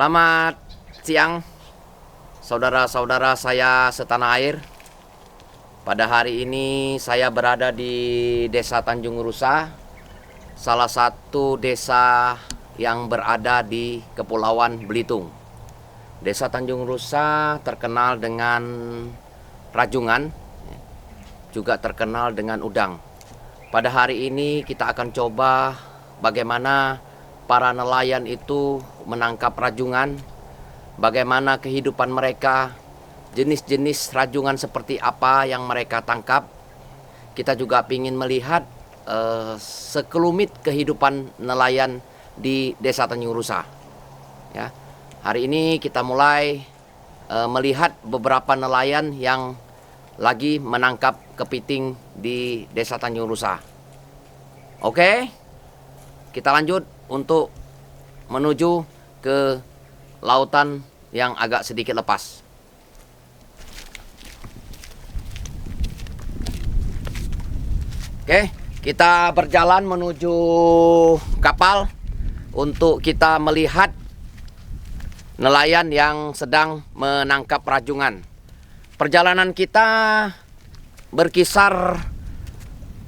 Selamat siang, saudara-saudara saya setanah air. Pada hari ini saya berada di Desa Tanjung Rusa, salah satu desa yang berada di Kepulauan Belitung. Desa Tanjung Rusa terkenal dengan rajungan, juga terkenal dengan udang. Pada hari ini kita akan coba bagaimana para nelayan itu menangkap rajungan, bagaimana kehidupan mereka, jenis-jenis rajungan seperti apa yang mereka tangkap. Kita juga ingin melihat sekelumit kehidupan nelayan di Desa Tanjung Rusa. Ya, hari ini kita mulai melihat beberapa nelayan yang lagi menangkap kepiting di Desa Tanjung Rusa. Oke, kita lanjut untuk menuju ke lautan yang agak sedikit lepas. Oke, kita berjalan menuju kapal untuk kita melihat nelayan yang sedang menangkap rajungan. Perjalanan kita berkisar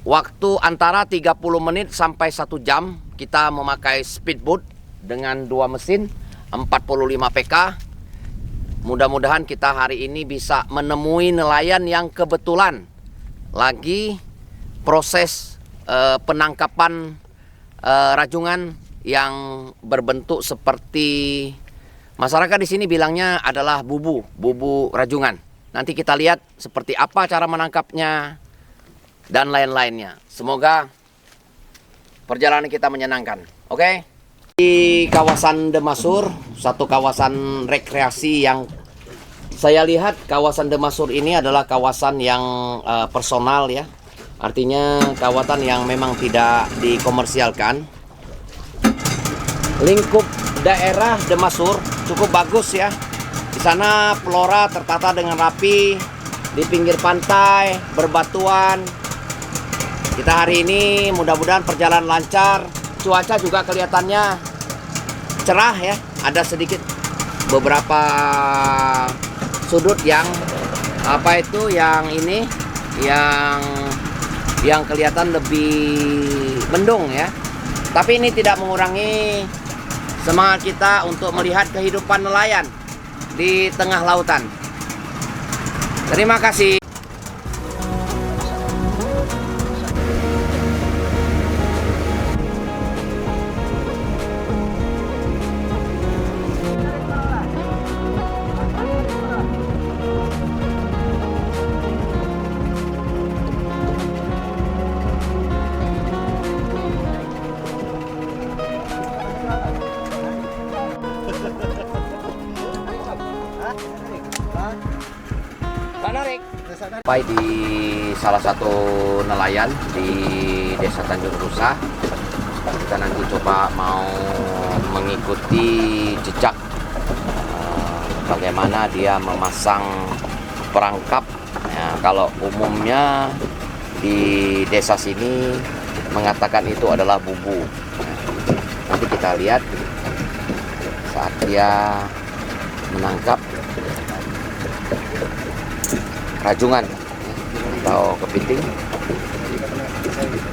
waktu antara 30 menit sampai 1 jam. Kita memakai speedboat dengan 2 mesin 45 PK. Mudah-mudahan kita hari ini bisa menemui nelayan yang kebetulan lagi proses penangkapan rajungan yang berbentuk seperti masyarakat di sini bilangnya adalah bubu rajungan. Nanti kita lihat seperti apa cara menangkapnya dan lain-lainnya. Semoga perjalanan kita menyenangkan. Oke? Di kawasan Demasur, satu kawasan rekreasi yang saya lihat, kawasan Demasur ini adalah kawasan yang personal ya. Artinya kawasan yang memang tidak dikomersialkan. Lingkup daerah Demasur cukup bagus ya. Di sana flora tertata dengan rapi, di pinggir pantai, berbatuan. Kita hari ini mudah-mudahan perjalanan lancar. Cuaca juga kelihatannya cerah ya. Ada sedikit beberapa sudut yang yang ini yang kelihatan lebih mendung ya. Tapi ini tidak mengurangi semangat kita untuk melihat kehidupan nelayan di tengah lautan. Terima kasih. Sampai di salah satu nelayan di Desa Tanjung Rusa. Kita nanti coba mau mengikuti jejak bagaimana dia memasang perangkap ya, kalau umumnya di desa sini mengatakan itu adalah bubu. Nanti kita lihat saat dia menangkap rajungan atau kepiting.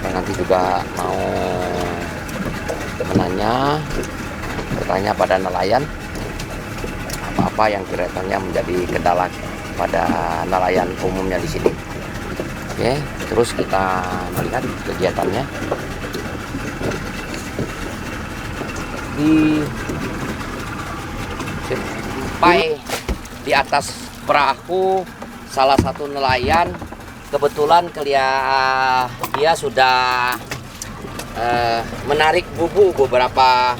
Dan nanti juga mau bertanya pada nelayan apa-apa yang kelihatannya menjadi kendala pada nelayan umumnya di sini. Oke, terus kita melihat kegiatannya di atas perahu. Salah satu nelayan kebetulan dia sudah menarik beberapa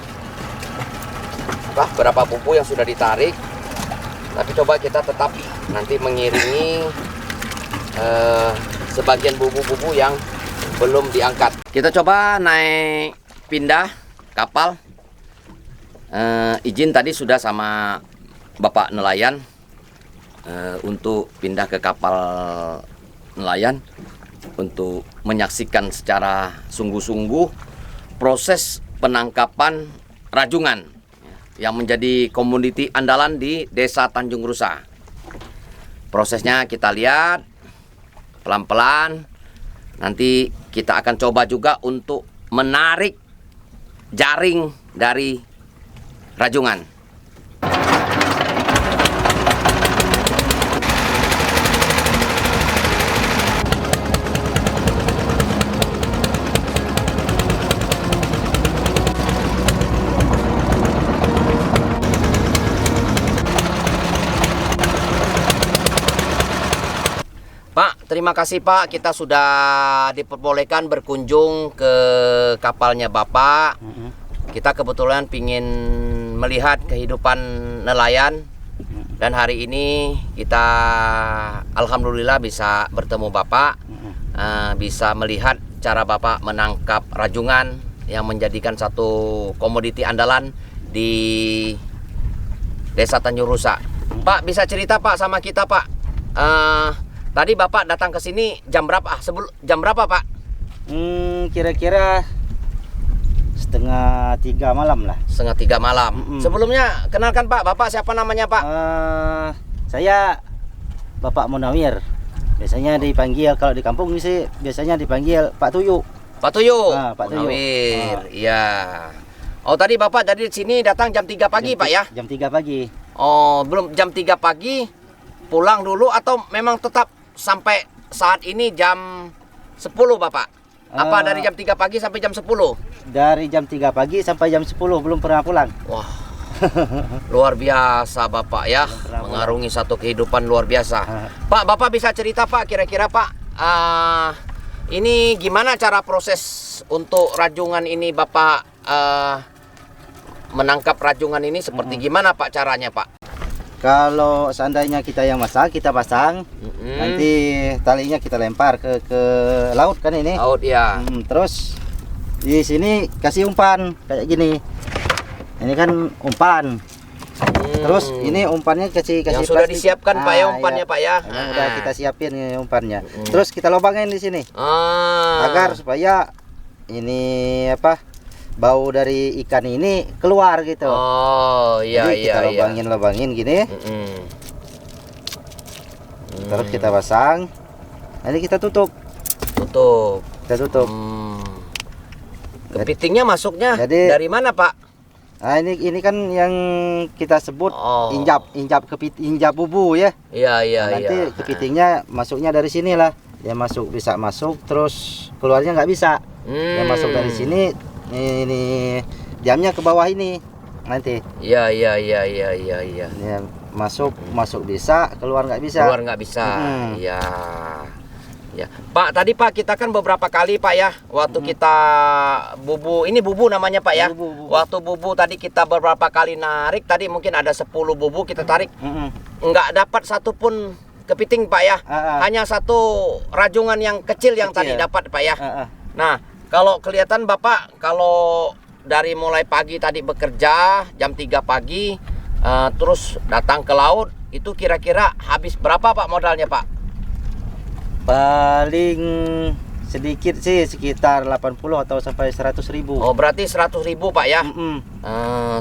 bubu yang sudah ditarik. Tapi coba kita tetap nanti mengiringi sebagian bubu-bubu yang belum diangkat. Kita coba naik pindah kapal. Izin tadi sudah sama Bapak nelayan untuk pindah ke kapal nelayan untuk menyaksikan secara sungguh-sungguh proses penangkapan rajungan. yang menjadi komoditi andalan di Desa Tanjung Rusa. Prosesnya kita lihat pelan-pelan. Nanti kita akan coba juga untuk menarik jaring dari rajungan. Pak, terima kasih Pak, kita sudah diperbolehkan berkunjung ke kapalnya Bapak. Kita kebetulan ingin melihat kehidupan nelayan. Dan hari ini kita alhamdulillah bisa bertemu Bapak, bisa melihat cara Bapak menangkap rajungan yang menjadikan satu komoditi andalan di Desa Tanjung Rusa. Pak, bisa cerita Pak sama kita Pak, tadi Bapak datang ke sini jam berapa? Jam berapa Pak? Kira-kira setengah 3 malam lah. Setengah 3 malam. Sebelumnya kenalkan Pak, Bapak siapa namanya Pak? Saya Bapak Munawir. Biasanya dipanggil, kalau di kampung sih biasanya dipanggil Pak Tuyu. Pak Tuyu. Pak Tuyu. Munawir. Iya. Oh, tadi Bapak dari sini datang jam 3 pagi Pak ya? Jam 3 pagi. Oh, belum jam 3 pagi pulang dulu atau memang tetap sampai saat ini jam 10 Bapak? Apa dari jam 3 pagi sampai jam 10? Dari jam 3 pagi sampai jam 10 belum pernah pulang. Wah, luar biasa Bapak ya, mengarungi satu kehidupan luar biasa. Pak, Bapak bisa cerita Pak, kira-kira Pak, ini gimana cara proses untuk rajungan ini Bapak, menangkap rajungan ini seperti gimana Pak caranya Pak? Kalau seandainya kita yang masak, kita pasang, nanti talinya kita lempar ke laut kan ini. Laut ya. Terus di sini kasih umpan kayak gini. Ini kan umpan. Terus ini umpannya kasih yang sudah plastik. Disiapkan Pak ya umpannya ya. Pak ya. Yang udah kita siapin ini umpannya. Terus kita lubangin di sini. Agar supaya ini bau dari ikan ini keluar gitu. Oh iya. Jadi kita lubangin gini. Terus kita pasang. Nanti kita tutup. Kita tutup. Kepitingnya masuknya dari mana Pak? Nah ini kan yang kita sebut injap bubu ya. Iya. Nanti kepitingnya masuknya dari sini lah. Dia bisa masuk terus keluarnya nggak bisa. Dia masuk dari sini. Ini jamnya ke bawah ini nanti. Iya. Ya, masuk bisa, keluar nggak bisa. Iya. Ya. Pak, tadi Pak kita kan beberapa kali Pak ya, waktu kita ini bubu namanya Pak ya. Bubu. Waktu bubu tadi kita beberapa kali narik, tadi mungkin ada 10 bubu kita tarik. Nggak dapat satupun kepiting Pak ya. Hanya satu rajungan yang kecil yang tadi dapat Pak ya. Nah, kalau kelihatan Bapak, kalau dari mulai pagi tadi bekerja jam 3 pagi, terus datang ke laut, itu kira-kira habis berapa Pak modalnya Pak? Paling sedikit sih sekitar 80 atau sampai 100.000. Oh, berarti 100.000 Pak ya?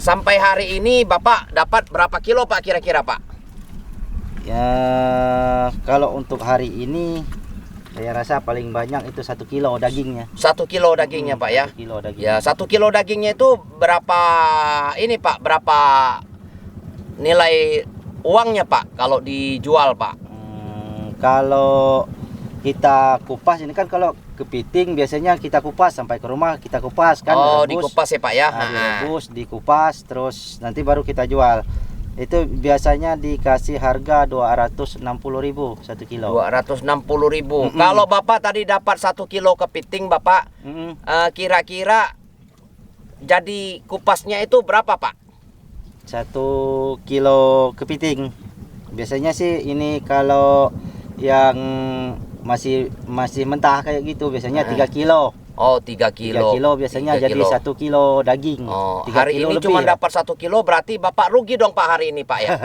Sampai hari ini Bapak dapat berapa kilo Pak kira-kira Pak? Ya, kalau untuk hari ini saya rasa paling banyak itu 1 kilo dagingnya. 1 kilo dagingnya Pak ya? 1 kilo daging. Ya, 1 kilo dagingnya itu berapa ini Pak? Berapa nilai uangnya Pak kalau dijual Pak? Kalau kita kupas ini kan, kalau kepiting biasanya kita kupas sampai ke rumah, kita kupas kan. Oh, direbus. dikupas ya Pak ya? Direbus, dikupas, terus nanti baru kita jual. Itu biasanya dikasih harga 260.000 1 kilo. 260.000. Kalau Bapak tadi dapat 1 kilo kepiting Bapak, kira-kira jadi kupasnya itu berapa Pak? 1 kilo kepiting. Biasanya sih ini kalau yang masih mentah kayak gitu biasanya 3 kilo. Oh, 3 kilo. 3 kilo biasanya 3 jadi 1 kilo daging. Oh, hari kilo ini cuma dapat 1 kilo, berarti Bapak rugi dong Pak hari ini Pak ya?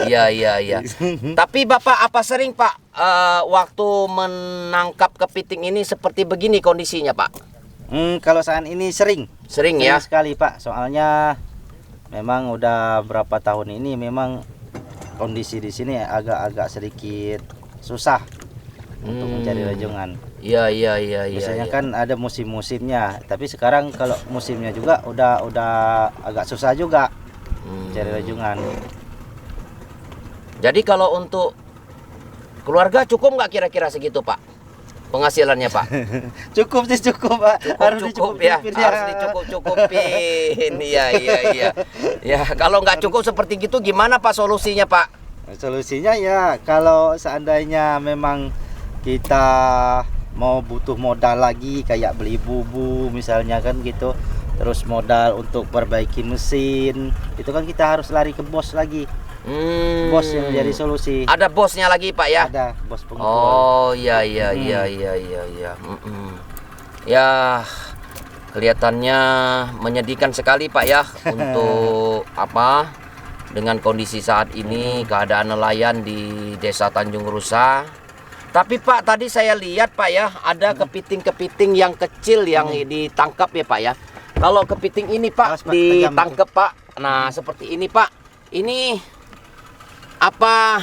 Iya. Tapi Bapak apa sering Pak waktu menangkap kepiting ini seperti begini kondisinya Pak? Kalau saat ini sering. Sering ya? sekali Pak, soalnya memang udah berapa tahun ini memang kondisi di sini agak-agak sedikit susah untuk mencari rajungan. Iya. Biasanya kan ada musim-musimnya, tapi sekarang kalau musimnya juga udah agak susah juga mencari rajungan. Jadi kalau untuk keluarga cukup nggak kira-kira segitu Pak? Penghasilannya Pak? Cukup sih, cukup Pak. Cukup ya, harus dicukup-cukupin. Iya. Ya, kalau nggak cukup seperti gitu gimana Pak solusinya Pak? Solusinya ya kalau seandainya memang kita mau butuh modal lagi kayak beli bubu misalnya kan gitu, terus modal untuk perbaiki mesin, itu kan kita harus lari ke bos lagi. Bos yang jadi solusi. Ada bosnya lagi Pak ya? Ada bos pengukur. Oh iya. Ya kelihatannya menyedihkan sekali Pak ya untuk apa dengan kondisi saat ini keadaan nelayan di Desa Tanjung Rusa. Tapi Pak tadi saya lihat Pak ya ada kepiting-kepiting yang kecil yang ditangkap ya Pak ya. Kalau kepiting ini Pak ditangkap Pak. Nah seperti ini Pak. Ini apa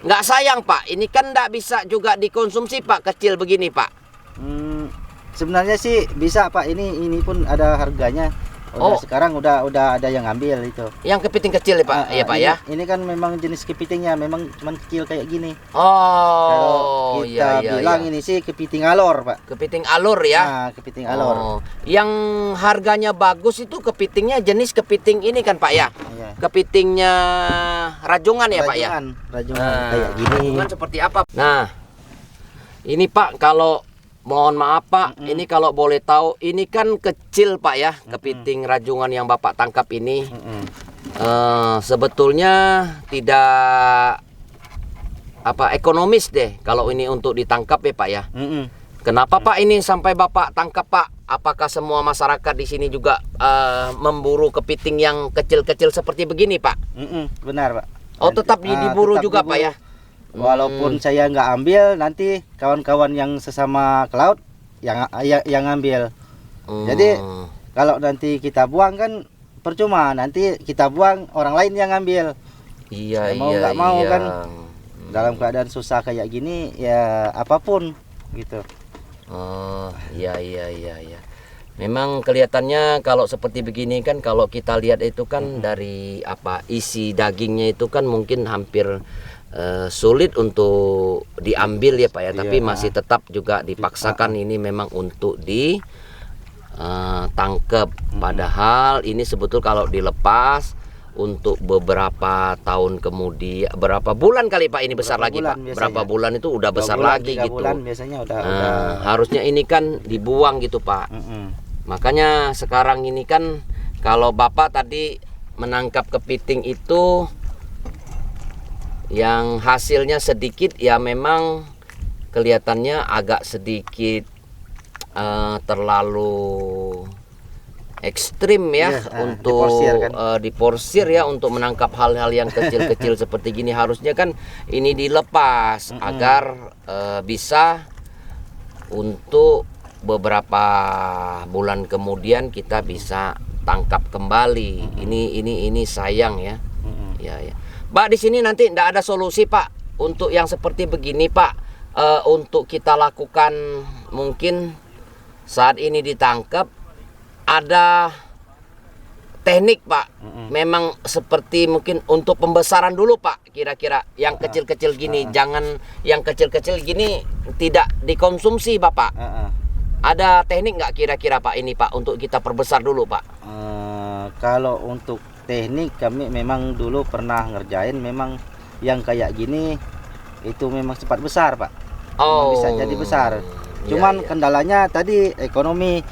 nggak sayang Pak? Ini kan nggak bisa juga dikonsumsi Pak, kecil begini Pak. Sebenarnya sih bisa Pak, ini pun ada harganya. Sekarang udah ada yang ngambil itu. Yang kepiting kecil ya Pak, ya Pak ya. Ini kan memang jenis kepitingnya memang cuman kecil kayak gini. Oh, kalau kita bilang ini sih kepiting alor Pak. Kepiting alor ya. Nah, kepiting alor. Yang harganya bagus itu kepitingnya jenis kepiting ini kan Pak ya. Iya. Kepitingnya rajungan ya Pak ya. Rajungan kayak gini. Rajungan seperti apa? Nah, ini Pak kalau mohon maaf Pak, ini kalau boleh tahu, ini kan kecil Pak ya, kepiting rajungan yang Bapak tangkap ini. Sebetulnya tidak ekonomis deh kalau ini untuk ditangkap ya Pak ya. Kenapa Pak ini sampai Bapak tangkap Pak? Apakah semua masyarakat di sini juga memburu kepiting yang kecil-kecil seperti begini Pak? Benar Pak. Oh tetap diburu juga Pak ya? Walaupun saya nggak ambil, nanti kawan-kawan yang sesama ke laut yang ngambil. Jadi kalau nanti kita buang kan percuma, nanti kita buang orang lain yang ngambil. Iya, mau nggak mau kan dalam keadaan susah kayak gini ya apapun gitu. Oh iya. Memang kelihatannya kalau seperti begini kan kalau kita lihat itu kan dari isi dagingnya itu kan mungkin hampir sulit untuk diambil ya Pak ya, tapi masih tetap juga dipaksakan ini memang untuk ditangkap. Padahal ini sebetul kalau dilepas untuk beberapa tahun kemudian, berapa bulan kali Pak ini besar lagi Pak? Biasanya. Berapa bulan itu udah besar lagi gitu. Bulan biasanya udah. Harusnya ini kan dibuang gitu Pak. Makanya sekarang ini kan kalau Bapak tadi menangkap kepiting itu yang hasilnya sedikit ya memang kelihatannya agak sedikit terlalu ekstrim ya untuk diporsir ya untuk menangkap hal-hal yang kecil-kecil seperti gini. Harusnya kan ini dilepas agar bisa untuk beberapa bulan kemudian kita bisa tangkap kembali. Ini sayang ya. Ya. Pak di sini nanti tidak ada solusi Pak untuk yang seperti begini Pak, untuk kita lakukan mungkin saat ini ditangkap ada teknik Pak. Memang seperti mungkin untuk pembesaran dulu Pak kira-kira yang kecil-kecil gini, jangan yang kecil-kecil gini tidak dikonsumsi Bapak. Ada teknik nggak kira-kira Pak ini Pak untuk kita perbesar dulu Pak? Kalau untuk teknik kami memang dulu pernah ngerjain, memang yang kayak gini itu memang cepat besar Pak. Bisa jadi besar. Cuman kendalanya tadi ekonomi.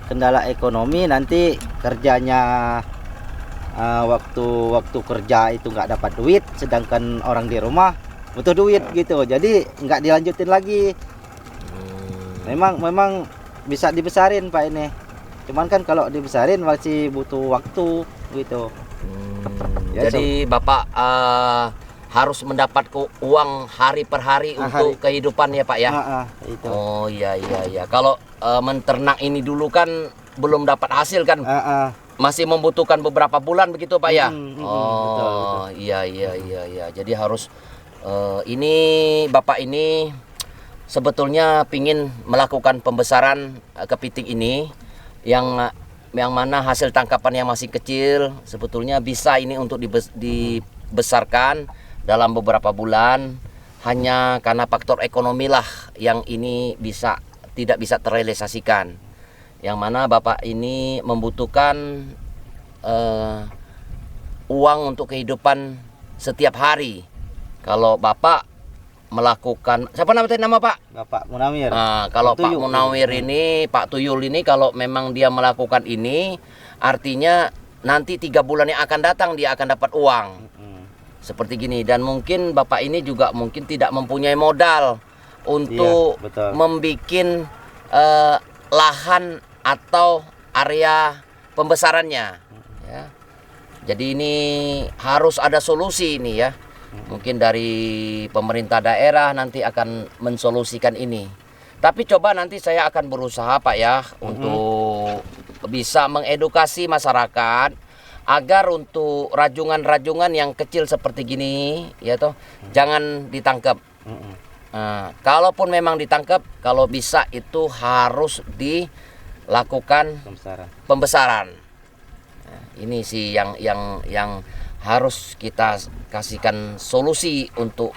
Kendala ekonomi nanti kerjanya waktu kerja itu nggak dapat duit, sedangkan orang di rumah butuh duit gitu. Jadi nggak dilanjutin lagi. Memang bisa dibesarin Pak ini. Cuman kan kalau dibesarin masih butuh waktu gitu. Jadi Bapak harus mendapat uang hari per hari untuk kehidupan ya Pak ya. Itu. Oh iya. Kalau menternak ini dulu kan belum dapat hasil kan. Masih membutuhkan beberapa bulan begitu Pak ya. Betul. Iya. Jadi harus ini Bapak ini sebetulnya pingin melakukan pembesaran kepiting ini yang mana hasil tangkapannya masih kecil, sebetulnya bisa ini untuk dibesarkan dalam beberapa bulan. Hanya karena faktor ekonomi lah yang ini tidak bisa terrealisasikan. Yang mana Bapak ini membutuhkan uang untuk kehidupan setiap hari. Kalau Bapak melakukan, siapa nama Pak? Bapak Munawir. Nah, kalau Pak Munawir ini, Pak Tuyul ini, kalau memang dia melakukan ini, artinya nanti 3 bulan yang akan datang dia akan dapat uang. Seperti gini. Dan mungkin Bapak ini juga mungkin tidak mempunyai modal untuk membuat lahan atau area pembesarannya. Ya. Jadi ini harus ada solusi ini ya. Mungkin dari pemerintah daerah nanti akan mensolusikan ini. Tapi coba nanti saya akan berusaha Pak ya untuk bisa mengedukasi masyarakat agar untuk rajungan-rajungan yang kecil seperti gini ya toh jangan ditangkap. Nah, kalaupun memang ditangkap, kalau bisa itu harus dilakukan pembesaran. Nah, ini sih yang harus kita kasihkan solusi untuk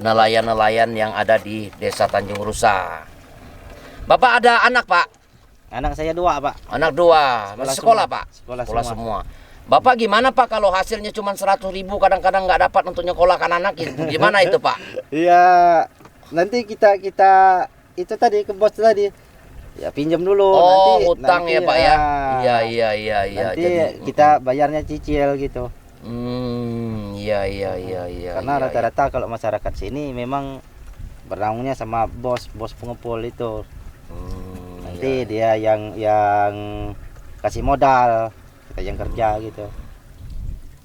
nelayan yang ada di Desa Tanjung Rusa. Bapak ada anak Pak? Anak saya 2 Pak. Anak 2, masih sekolah Pak? Sekolah semua. Bapak gimana Pak kalau hasilnya cuma 100.000 kadang-kadang nggak dapat untuk nyekolahkan anak, gimana itu Pak? Iya, nanti kita itu tadi ke bos tadi. Ya pinjam dulu hutang ya Pak ya. Iya. Nanti jadi kita bayarnya cicil gitu. Iya. Karena rata-rata kalau masyarakat sini memang bernaungnya sama bos pengepul itu. Nanti dia yang kasih modal, kita yang kerja gitu.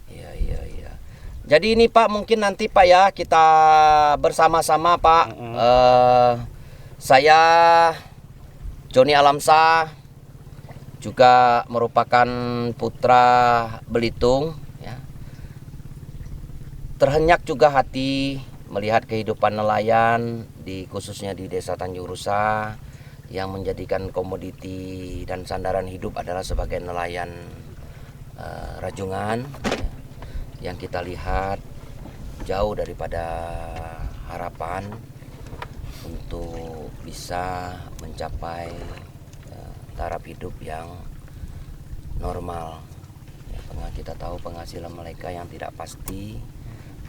Iya. Jadi ini Pak mungkin nanti Pak ya kita bersama-sama Pak. Saya Joni Alamsa juga merupakan putra Belitung ya. Terhenyak juga hati melihat kehidupan nelayan khususnya di Desa Tanjung Rusa yang menjadikan komoditi dan sandaran hidup adalah sebagai nelayan rajungan ya, yang kita lihat jauh daripada harapan untuk bisa mencapai taraf hidup yang normal ya, kita tahu penghasilan mereka yang tidak pasti,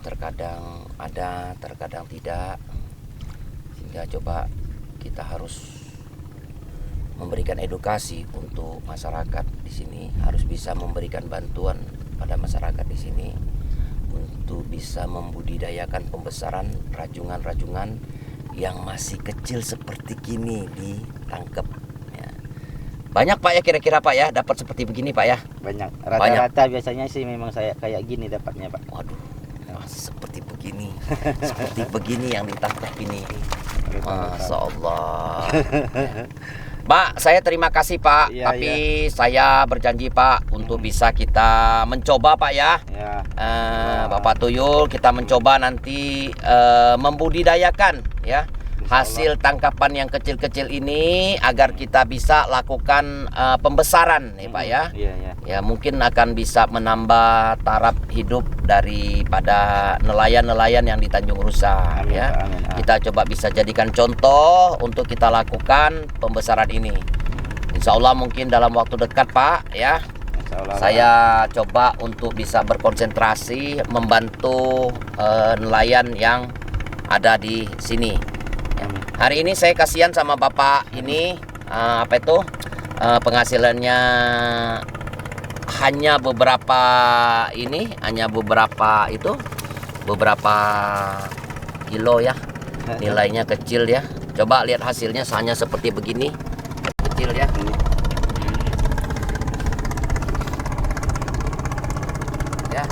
terkadang ada, terkadang tidak, sehingga coba kita harus memberikan edukasi untuk masyarakat di sini, harus bisa memberikan bantuan pada masyarakat di sini untuk bisa membudidayakan pembesaran rajungan-rajungan yang masih kecil seperti gini ditangkap ya. Banyak Pak ya kira-kira Pak ya dapat seperti begini Pak ya? Banyak. Rata-rata biasanya sih memang saya kayak gini dapatnya Pak. Waduh, seperti begini. Seperti begini yang ditangkap ini. Masya Allah. Pak, saya terima kasih Pak, tapi saya berjanji Pak untuk bisa kita mencoba Pak ya. Bapak Tuyul, kita mencoba nanti membudidayakan ya hasil tangkapan yang kecil-kecil ini agar kita bisa lakukan pembesaran ya Pak ya. Ya mungkin akan bisa menambah taraf hidup daripada nelayan-nelayan yang di Tanjung Rusa ya. Kita coba bisa jadikan contoh untuk kita lakukan pembesaran ini. Insya Allah mungkin dalam waktu dekat Pak ya. Saya coba untuk bisa berkonsentrasi membantu nelayan yang ada di sini. Hari ini saya kasihan sama Bapak ini penghasilannya hanya beberapa kilo ya, nilainya kecil ya. Coba lihat hasilnya hanya seperti begini, kecil ya. Ya,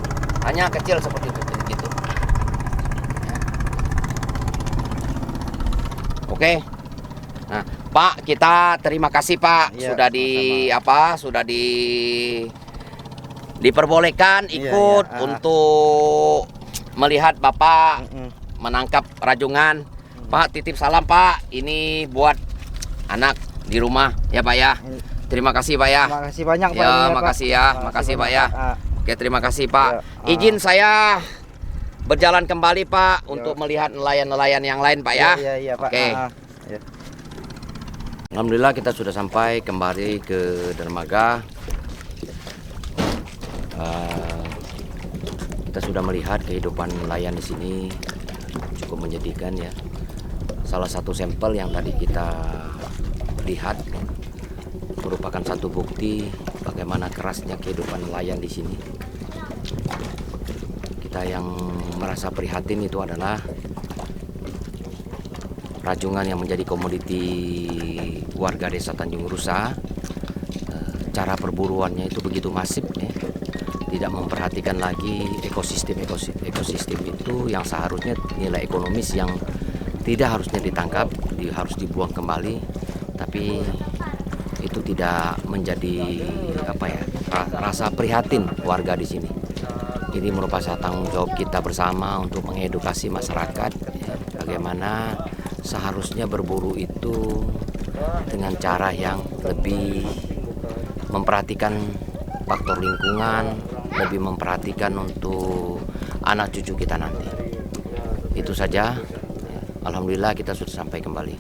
hanya kecil seperti itu gitu. Ya. Oke. Nah, Pak, kita terima kasih Pak, Iya, sudah diperbolehkan ikut untuk melihat Bapak menangkap rajungan. Pak, titip salam Pak, ini buat anak di rumah ya Pak ya. Terima kasih Pak ya. Terima kasih banyak Pak. Ya, Ini, makasih ya, makasih Pak ya. Oke, terima kasih Pak. Ya, Izin saya berjalan kembali Pak untuk melihat nelayan-nelayan yang lain Pak ya. Iya Pak. Oke. Ya. Alhamdulillah kita sudah sampai kembali ke dermaga. Kita sudah melihat kehidupan nelayan di sini cukup menyedihkan ya. Salah satu sampel yang tadi kita lihat merupakan satu bukti bagaimana kerasnya kehidupan nelayan di sini. Kita yang merasa prihatin itu adalah rajungan yang menjadi komoditi warga desa Tanjung Rusa. Cara perburuannya itu begitu masif ya. Tidak memperhatikan lagi ekosistem itu yang seharusnya nilai ekonomis yang tidak harusnya ditangkap, harus dibuang kembali, tapi itu tidak menjadi rasa prihatin warga di sini. Ini merupakan tanggung jawab kita bersama untuk mengedukasi masyarakat bagaimana seharusnya berburu itu dengan cara yang lebih memperhatikan faktor lingkungan, lebih memperhatikan untuk anak cucu kita nanti. Itu saja. Alhamdulillah kita sudah sampai kembali.